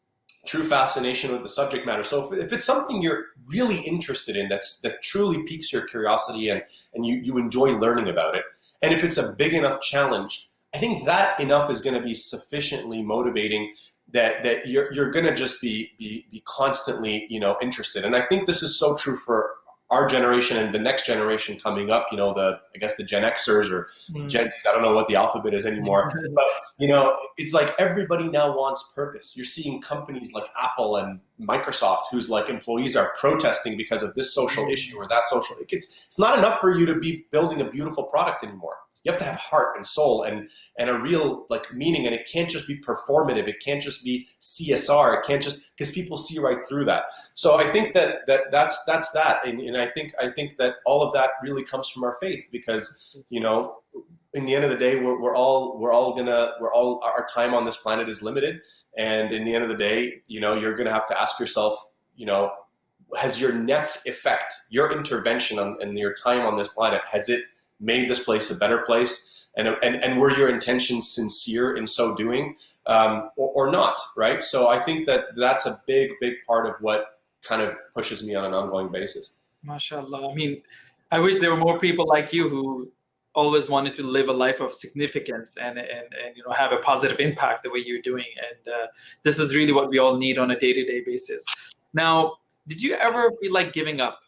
true fascination with the subject matter. So if it's something you're really interested in, that truly piques your curiosity and you enjoy learning about it, and if it's a big enough challenge, I think that enough is going to be sufficiently motivating that you're going to just be constantly, interested. And I think this is so true for our generation and the next generation coming up, I guess the Gen Xers or Gen Zs, I don't know what the alphabet is anymore, but, it's like everybody now wants purpose. You're seeing companies like Apple and Microsoft whose like employees are protesting because of this social issue or that social. It's not enough for you to be building a beautiful product anymore. You have to have heart and soul and a real like meaning, and it can't just be performative. It can't just be CSR. It can't just, because people see right through that. So I think that's that, and I think that all of that really comes from our faith, because in the end of the day, our time on this planet is limited, and in the end of the day, you're gonna have to ask yourself, has your net effect, your intervention and your time on this planet, has it made this place a better place, and were your intentions sincere in so doing, or not, right? So I think that's a big part of what kind of pushes me on an ongoing basis. MashaAllah. I mean, I wish there were more people like you who always wanted to live a life of significance and have a positive impact the way you're doing. And this is really what we all need on a day-to-day basis. Now, did you ever feel like giving up?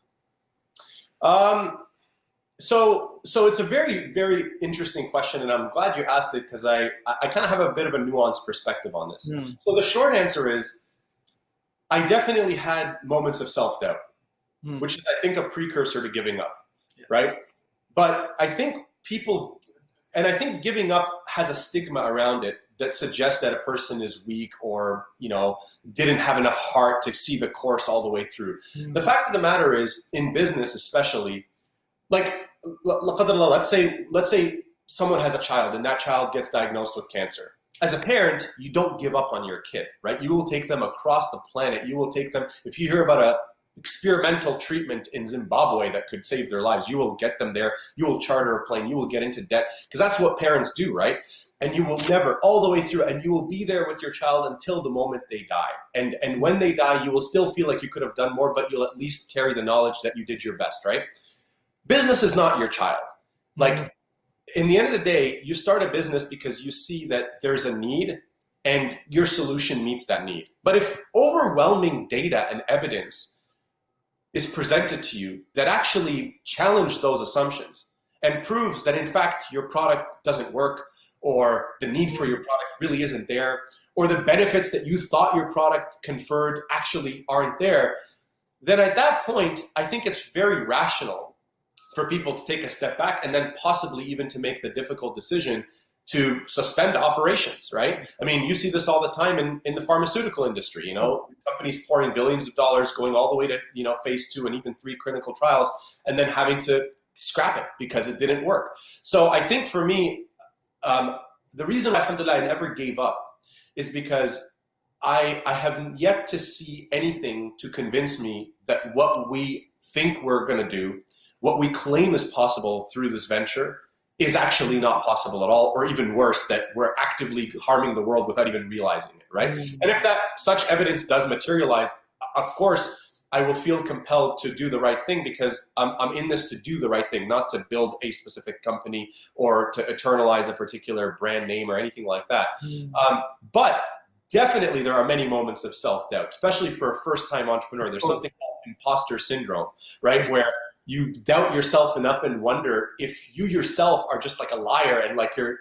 So it's a very, very interesting question, and I'm glad you asked it, because I kind of have a bit of a nuanced perspective on this. So the short answer is, I definitely had moments of self-doubt, which is, I think, a precursor to giving up, right? But I think giving up has a stigma around it that suggests that a person is weak or, didn't have enough heart to see the course all the way through. The fact of the matter is, in business especially, like, let's say someone has a child and that child gets diagnosed with cancer. As a parent, you don't give up on your kid, right? You will take them across the planet. You will take them, if you hear about a experimental treatment in Zimbabwe that could save their lives, you will get them there. You will charter a plane. You will get into debt, because that's what parents do, right? And you will never, all the way through, and you will be there with your child until the moment they die. And when they die, you will still feel like you could have done more, but you'll at least carry the knowledge that you did your best, right? Business is not your child. Like, in the end of the day, you start a business because you see that there's a need and your solution meets that need. But if overwhelming data and evidence is presented to you that actually challenge those assumptions and proves that in fact your product doesn't work, or the need for your product really isn't there, or the benefits that you thought your product conferred actually aren't there, then at that point, I think it's very rational for people to take a step back and then possibly even to make the difficult decision to suspend operations, right? I mean, you see this all the time in the pharmaceutical industry, companies pouring billions of dollars, going all the way to, phase 2 and even 3 clinical trials, and then having to scrap it because it didn't work. So I think for me, the reason, alhamdulillah, I never gave up is because I have yet to see anything to convince me that what we think we're going to do, what we claim is possible through this venture, is actually not possible at all, or even worse, that we're actively harming the world without even realizing it, right? And if such evidence does materialize, of course, I will feel compelled to do the right thing, because I'm in this to do the right thing, not to build a specific company or to eternalize a particular brand name or anything like that. But definitely there are many moments of self-doubt, especially for a first-time entrepreneur. There's something called imposter syndrome, right? Where you doubt yourself enough and wonder if you yourself are just like a liar, and like you're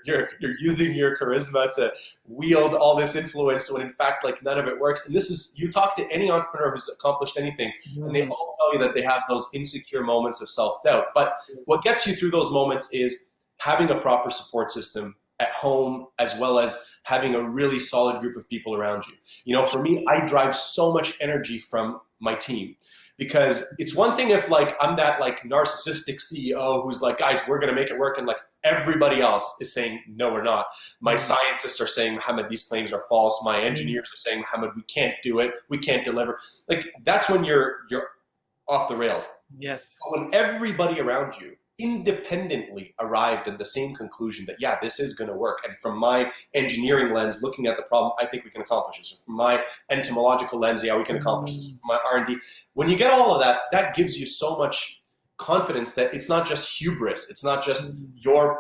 using your charisma to wield all this influence when in fact like none of it works. And this is, you talk to any entrepreneur who's accomplished anything, and they all tell you that they have those insecure moments of self-doubt. But what gets you through those moments is having a proper support system at home, as well as having a really solid group of people around you. For me, I derive so much energy from my team. Because it's one thing if like I'm that like narcissistic CEO who's like, guys, we're going to make it work. And like everybody else is saying, no, we're not. My scientists are saying, Mohammed, these claims are false. My engineers are saying, Mohammed, we can't do it. We can't deliver. Like that's when you're off the rails. Yes. But when everybody around you independently arrived at the same conclusion that, yeah, this is going to work. And from my engineering lens, looking at the problem, I think we can accomplish this. And from my entomological lens, yeah, we can accomplish this. From my R&D, when you get all of that, that gives you so much confidence that it's not just hubris. It's not just your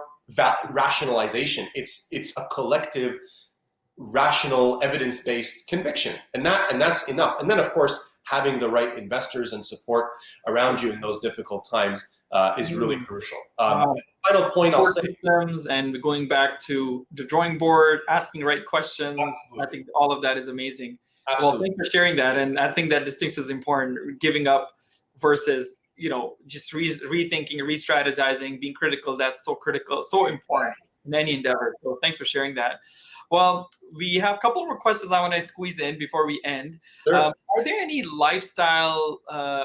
rationalization. It's a collective, rational, evidence-based conviction. And that's enough. And then, of course, having the right investors and support around you in those difficult times is really crucial. Final point I'll say. And going back to the drawing board, asking the right questions. Absolutely. I think all of that is amazing. Absolutely. Well, thanks for sharing that. And I think that distinction is important, giving up versus, just rethinking, re-strategizing, being critical. That's so critical, so important in any endeavor. So thanks for sharing that. Well, we have a couple more questions I want to squeeze in before we end. Sure. Are there any lifestyle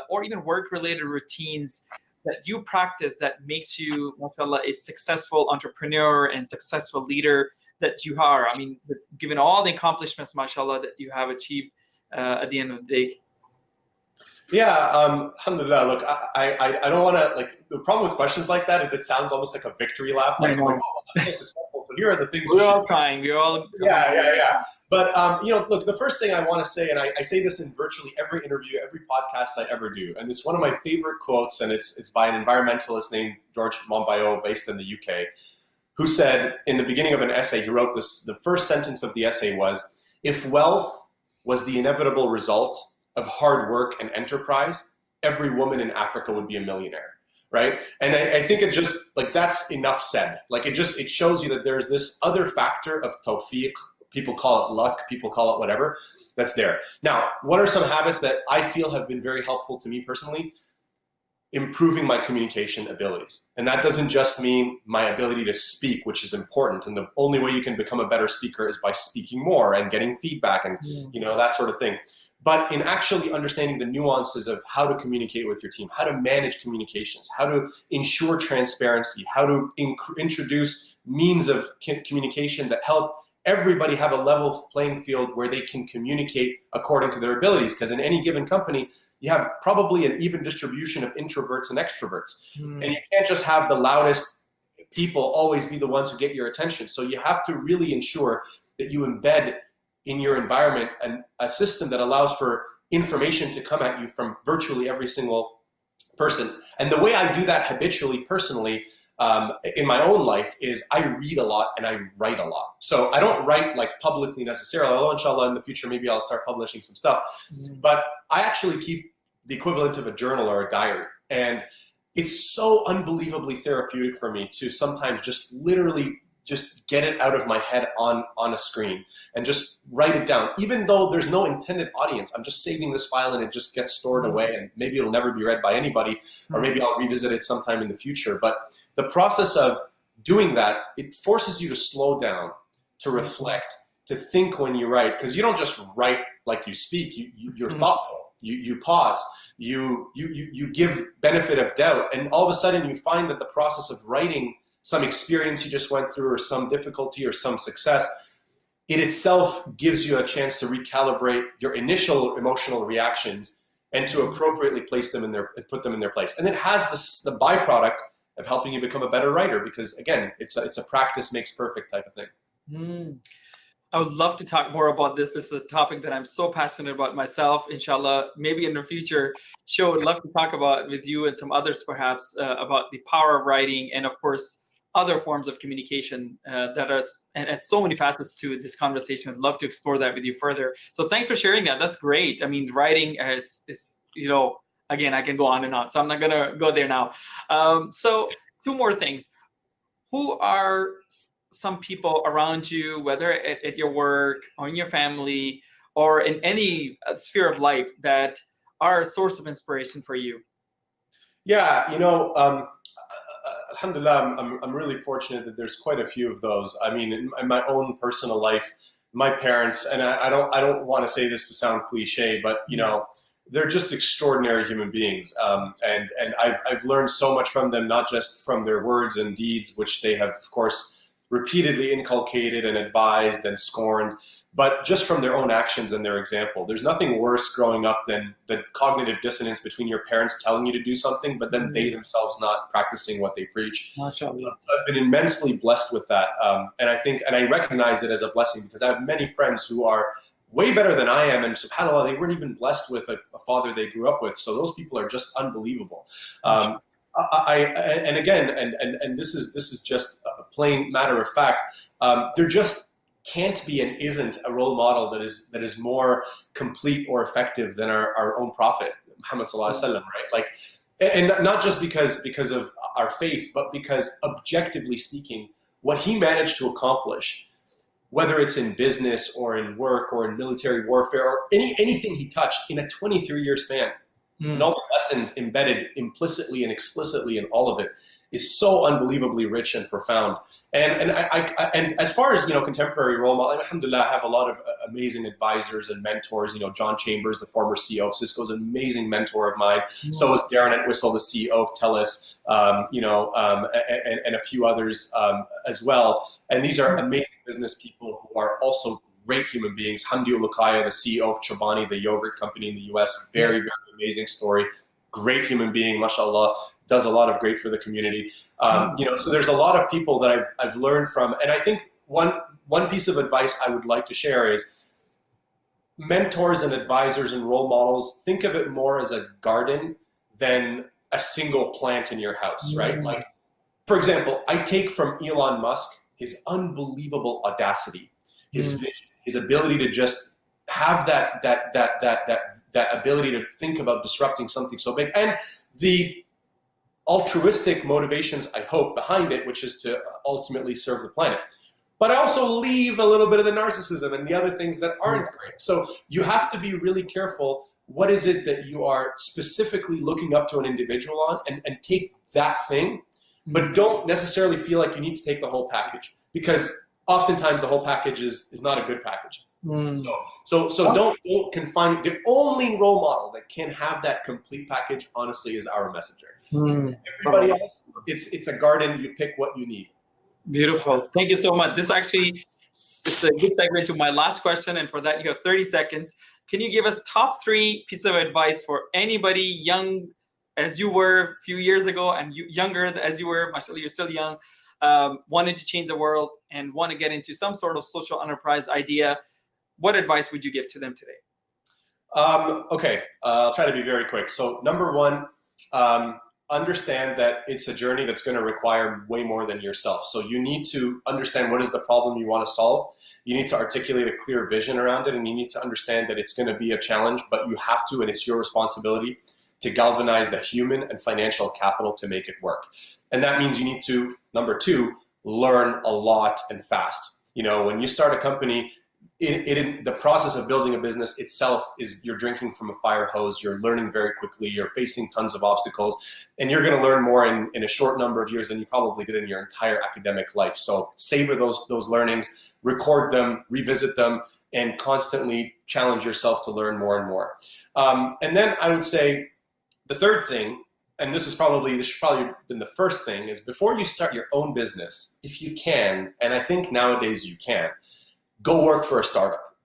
or even work-related routines that you practice that makes you, mashallah, a successful entrepreneur and successful leader that you are? I mean, given all the accomplishments, mashallah, that you have achieved at the end of the day. Yeah, alhamdulillah. Look, I don't want to, like, the problem with questions like that is it sounds almost like a victory lap. Like, oh, I'm so successful, so here are the things. We're all trying. We're all. Yeah. But, look, the first thing I want to say, and I say this in virtually every interview, every podcast I ever do, and it's one of my favorite quotes, and it's by an environmentalist named George Monbiot, based in the UK, who said in the beginning of an essay, he wrote this, the first sentence of the essay was, if wealth was the inevitable result of hard work and enterprise, every woman in Africa would be a millionaire, right? And I think it just, like, that's enough said. Like, it shows you that there's this other factor of tawfiq, people call it luck, people call it whatever, that's there. Now, what are some habits that I feel have been very helpful to me personally? Improving my communication abilities. And that doesn't just mean my ability to speak, which is important. And the only way you can become a better speaker is by speaking more and getting feedback and, that sort of thing. But in actually understanding the nuances of how to communicate with your team, how to manage communications, how to ensure transparency, how to introduce means of communication that help everybody have a level playing field where they can communicate according to their abilities. Because in any given company, you have probably an even distribution of introverts and extroverts. And you can't just have the loudest people always be the ones who get your attention. So you have to really ensure that you embed in your environment a system that allows for information to come at you from virtually every single person. And the way I do that habitually, personally, in my own life is I read a lot and I write a lot. So I don't write like publicly necessarily, although inshallah in the future maybe I'll start publishing some stuff. But I actually keep the equivalent of a journal or a diary. And it's so unbelievably therapeutic for me to sometimes just literally just get it out of my head on a screen and just write it down. Even though there's no intended audience, I'm just saving this file and it just gets stored away and maybe it'll never be read by anybody, or maybe I'll revisit it sometime in the future. But the process of doing that, it forces you to slow down, to reflect, to think when you write, because you don't just write like you speak, you're thoughtful, you pause, you give benefit of doubt, and all of a sudden you find that the process of writing some experience you just went through or some difficulty or some success, it itself gives you a chance to recalibrate your initial emotional reactions and to appropriately place them in their, put them in their place. And it has the byproduct of helping you become a better writer, because again, it's a practice makes perfect type of thing. I would love to talk more about this. This is a topic that I'm so passionate about myself. Inshallah, maybe in the future show, I'd love to talk about with you and some others perhaps about the power of writing, and of course, other forms of communication that are, and so many facets to this conversation. I'd love to explore that with you further. So thanks for sharing that. That's great. I mean, writing is again, I can go on and on, so I'm not gonna go there now. So two more things. Who are some people around you, whether at your work or in your family or in any sphere of life, that are a source of inspiration for you? Yeah, alhamdulillah, I'm really fortunate that there's quite a few of those. I mean, in my own personal life, my parents, and I don't want to say this to sound cliche, but they're just extraordinary human beings. And I've learned so much from them, not just from their words and deeds, which they have, of course, repeatedly inculcated and advised and scorned, but just from their own actions and their example. There's nothing worse growing up than the cognitive dissonance between your parents telling you to do something, but then they themselves not practicing what they preach. MashaAllah. I've been immensely blessed with that. And I recognize it as a blessing because I have many friends who are way better than I am, and subhanAllah, they weren't even blessed with a father they grew up with. So those people are just unbelievable. And this is just a plain matter of fact. There just can't be and isn't a role model that is more complete or effective than our own Prophet Muhammad sallallahu alaihi wasallam, right? Like, and not just because of our faith, but because objectively speaking, what he managed to accomplish, whether it's in business or in work or in military warfare or anything he touched in a 23-year span, and all the lessons embedded implicitly and explicitly in all of it is so unbelievably rich and profound. And as far as, contemporary role model, alhamdulillah, I have a lot of amazing advisors and mentors. John Chambers, the former CEO of Cisco, is an amazing mentor of mine. So is Darren Entwistle, the CEO of TELUS, and a few others as well. And these are amazing business people who are also great human beings. Hamdi Ulukaya, the CEO of Chobani, the yogurt company in the US, very, very amazing story. Great human being, mashallah, does a lot of great for the community. So there's a lot of people that I've learned from. And I think one piece of advice I would like to share is mentors and advisors and role models, think of it more as a garden than a single plant in your house, right? Like, for example, I take from Elon Musk his unbelievable audacity, his vision, his ability to just have that ability to think about disrupting something so big, and the altruistic motivations, I hope, behind it, which is to ultimately serve the planet. But I also leave a little bit of the narcissism and the other things that aren't great. So you have to be really careful. What is it that you are specifically looking up to an individual on, and take that thing, but don't necessarily feel like you need to take the whole package, because oftentimes the whole package is not a good package. So don't confine. The only role model that can have that complete package, honestly, is our messenger. Everybody else, it's a garden. You pick what you need. Beautiful. Thank you so much. This actually is a good segue to my last question, and for that you have 30 seconds. Can you give us top 3 pieces of advice for anybody young as you were a few years ago, and younger as you were, mashallah, you're still young, wanted to change the world and want to get into some sort of social enterprise idea? What advice would you give to them today? Okay, I'll try to be very quick. So number 1, understand that it's a journey that's going to require way more than yourself. So you need to understand what is the problem you want to solve. You need to articulate a clear vision around it, and you need to understand that it's going to be a challenge, but you have to, and it's your responsibility to galvanize the human and financial capital to make it work. And that means you need to, number 2, learn a lot and fast. When you start a company, the process of building a business itself is you're drinking from a fire hose. You're learning very quickly. You're facing tons of obstacles, and you're going to learn more in a short number of years than you probably did in your entire academic life. So savor those learnings, record them, revisit them, and constantly challenge yourself to learn more and more. And then I would say the third thing, and this should probably been the first thing, is before you start your own business, if you can, and I think nowadays you can, go work for a startup,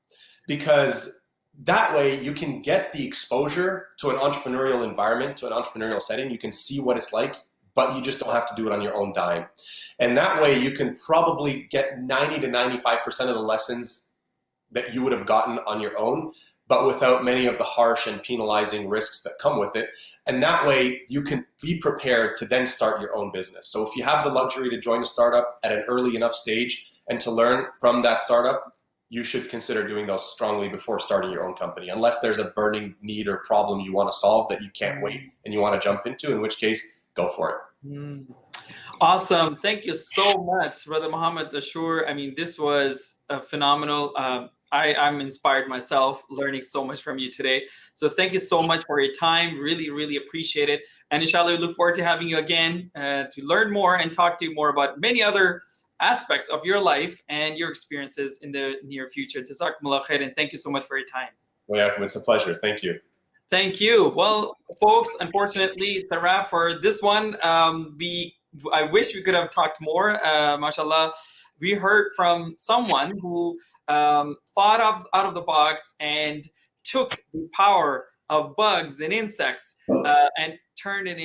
because that way you can get the exposure to an entrepreneurial environment, to an entrepreneurial setting. You can see what it's like, but you just don't have to do it on your own dime. And that way you can probably get 90 to 95% of the lessons that you would have gotten on your own, but without many of the harsh and penalizing risks that come with it. And that way you can be prepared to then start your own business. So if you have the luxury to join a startup at an early enough stage and to learn from that startup, you should consider doing those strongly before starting your own company, unless there's a burning need or problem you want to solve that you can't wait and you want to jump into, in which case, go for it. Awesome. Thank you so much, Brother Mohammed Ashour. I mean, this was phenomenal. I'm inspired myself, learning so much from you today. So thank you so much for your time. Really, really appreciate it. And inshallah, we look forward to having you again to learn more and talk to you more about many other aspects of your life and your experiences in the near future. Jazakumullah khair, and thank you so much for your time. Well, yeah, it's a pleasure. Thank you. Thank you. Well, folks, unfortunately, it's a wrap for this one. I wish we could have talked more. Mashallah, we heard from someone who thought out of the box and took the power of bugs and insects and turned it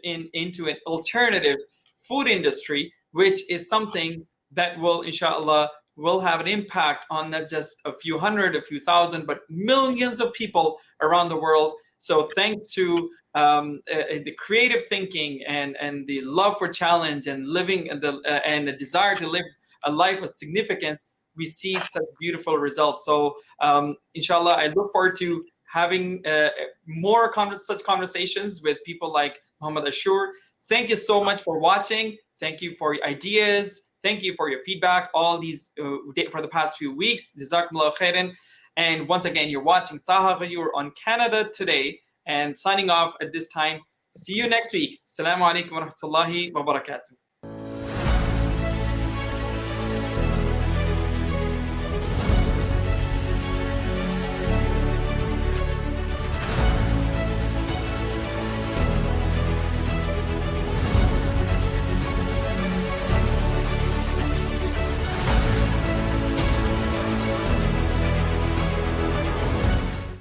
into an alternative food industry, which is something that will, inshallah, will have an impact on not just a few hundred, a few thousand, but millions of people around the world. So thanks to the creative thinking and the love for challenge and living and the desire to live a life of significance, we see such beautiful results. So inshallah, I look forward to having more such conversations with people like Mohammed Ashour. Thank you so much for watching. Thank you for your ideas. Thank you for your feedback all these for the past few weeks. Jazakumullah khairan. And once again, you're watching Taha Ghayur on Canada Today, and signing off at this time. See you next week. Assalamu alaikum wa rahmatullahi wa barakatuh.